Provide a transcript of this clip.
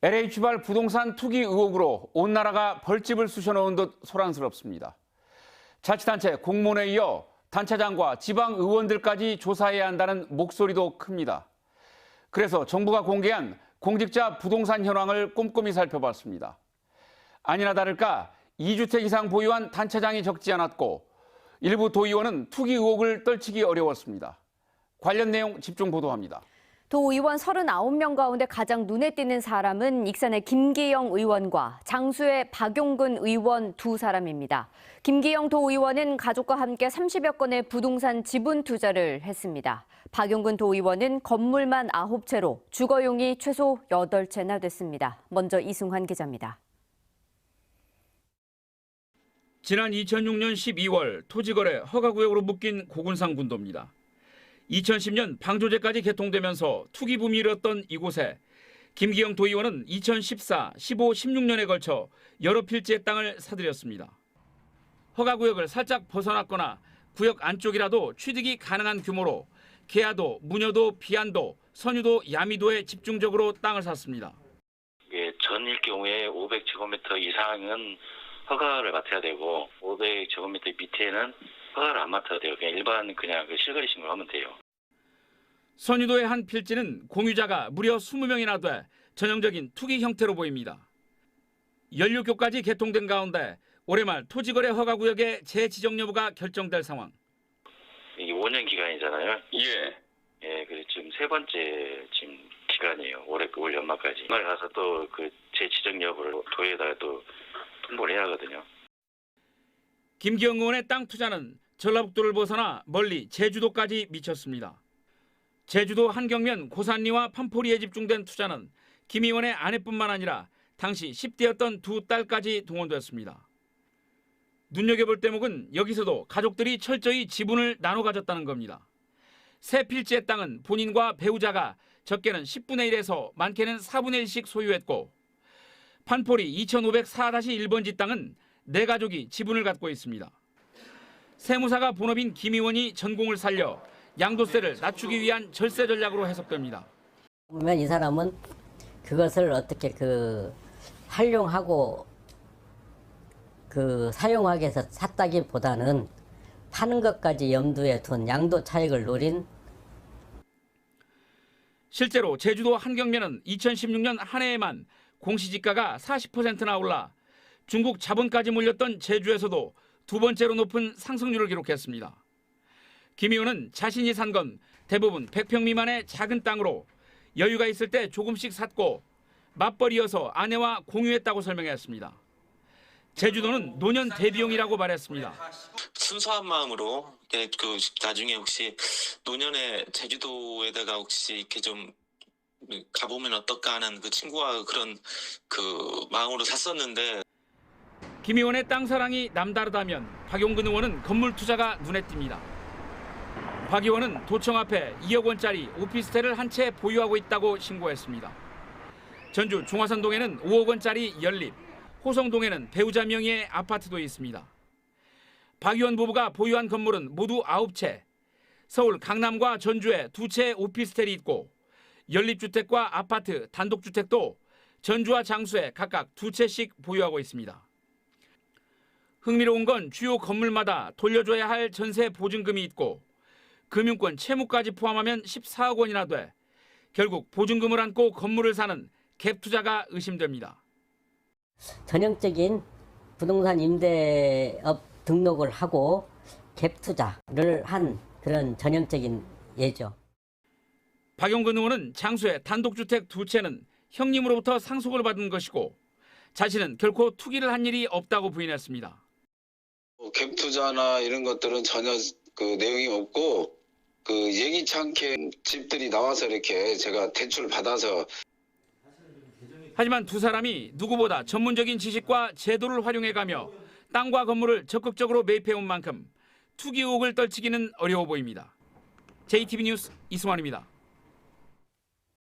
LH발 부동산 투기 의혹으로 온 나라가 벌집을 쑤셔넣은 듯 소란스럽습니다. 자치단체 공무원에 이어 단체장과 지방의원들까지 조사해야 한다는 목소리도 큽니다. 그래서 정부가 공개한 공직자 부동산 현황을 꼼꼼히 살펴봤습니다. 아니나 다를까 2주택 이상 보유한 단체장이 적지 않았고 일부 도의원은 투기 의혹을 떨치기 어려웠습니다. 관련 내용 집중 보도합니다. 도의원 39명 가운데 가장 눈에 띄는 사람은 익산의 김기영 의원과 장수의 박용근 의원 두 사람입니다. 김기영 도의원은 가족과 함께 30여 건의 부동산 지분 투자를 했습니다. 박용근 도의원은 건물만 9채로 주거용이 최소 8채나 됐습니다. 먼저 이승환 기자입니다. 지난 2006년 12월 토지거래 허가구역으로 묶인 고군산 군도입니다. 2010년 방조제까지 개통되면서 투기붐이 일었던 이곳에 김기영 도의원은 2014, 15, 16년에 걸쳐 여러 필지의 땅을 사들였습니다. 허가구역을 살짝 벗어났거나 구역 안쪽이라도 취득이 가능한 규모로 계야도, 무녀도, 비안도, 선유도, 야미도에 집중적으로 땅을 샀습니다. 전일 경우에 500제곱미터 이상은 허가를 맡아야 되고 500제곱미터 밑에는 허가를 안 맡아도 돼요. 그냥 실거래 신고를 하면 돼요. 선유도의 한 필지는 공유자가 무려 20명이나 돼 전형적인 투기 형태로 보입니다. 연료교까지 개통된 가운데 올해 말 토지거래 허가구역의 재지정 여부가 결정될 상황. 이게 5년 기간이잖아요. 예. 그래서 지금 세 번째 지금 기간이에요. 올 연말까지. 연말 가서 또 그 재지정 여부를 도에다가 또 통보를 해야 하거든요. 김기영 의원의 땅 투자는 전라북도를 벗어나 멀리 제주도까지 미쳤습니다. 제주도 한경면 고산리와 판포리에 집중된 투자는 김 의원의 아내뿐만 아니라 당시 10대였던 두 딸까지 동원됐습니다. 눈여겨볼 대목은 여기서도 가족들이 철저히 지분을 나눠 가졌다는 겁니다. 세 필지의 땅은 본인과 배우자가 적게는 10분의 1에서 많게는 4분의 1씩 소유했고 판포리 2504-1번지 땅은 네 가족이 지분을 갖고 있습니다. 세무사가 본업인 김 의원이 전공을 살려 양도세를 낮추기 위한 절세 전략으로 해석됩니다. 보면 이 사람은 그것을 어떻게 활용하고 사용하기 위해서 샀다기보다는 파는 것까지 염두에 둔 양도 차익을 노린. 실제로 제주도 한경면은 2016년 한 해에만 공시지가가 40%나 올라 중국 자본까지 몰렸던 제주에서도 두 번째로 높은 상승률을 기록했습니다. 김 의원은 자신이 산 건 대부분 100평 미만의 작은 땅으로 여유가 있을 때 조금씩 샀고 맞벌이여서 아내와 공유했다고 설명했습니다. 제주도는 노년 대비용이라고 말했습니다. 순수한 마음으로 나중에 혹시 노년에 제주도에다가 혹시 이렇게 좀 가보면 어떨까 하는 친구와 그런 마음으로 샀었는데. 김 의원의 땅 사랑이 남다르다면 박용근 의원은 건물 투자가 눈에 띕니다. 박 의원은 도청 앞에 2억 원짜리 오피스텔을 한 채 보유하고 있다고 신고했습니다. 전주 중화선동에는 5억 원짜리 연립, 호성동에는 배우자 명의의 아파트도 있습니다. 박 의원 부부가 보유한 건물은 모두 9채, 서울 강남과 전주에 2채의 오피스텔이 있고 연립주택과 아파트, 단독주택도 전주와 장수에 각각 2채씩 보유하고 있습니다. 흥미로운 건 주요 건물마다 돌려줘야 할 전세 보증금이 있고 금융권 채무까지 포함하면 14억 원이나 돼 결국 보증금을 안고 건물을 사는 갭 투자가 의심됩니다. 전형적인 부동산 임대업 등록을 하고 갭 투자를 한 그런 전형적인 예죠. 박용근 의원은 장수의 단독주택 2채는 형님으로부터 상속을 받은 것이고 자신은 결코 투기를 한 일이 없다고 부인했습니다. 갭 투자나 이런 것들은 전혀 내용이 없고 예기치 않게 집들이 나와서 이렇게 제가 대출을 받아서. 하지만 두 사람이 누구보다 전문적인 지식과 제도를 활용해가며 땅과 건물을 적극적으로 매입해온 만큼 투기 의혹을 떨치기는 어려워 보입니다. JTB 뉴스 이승환입니다.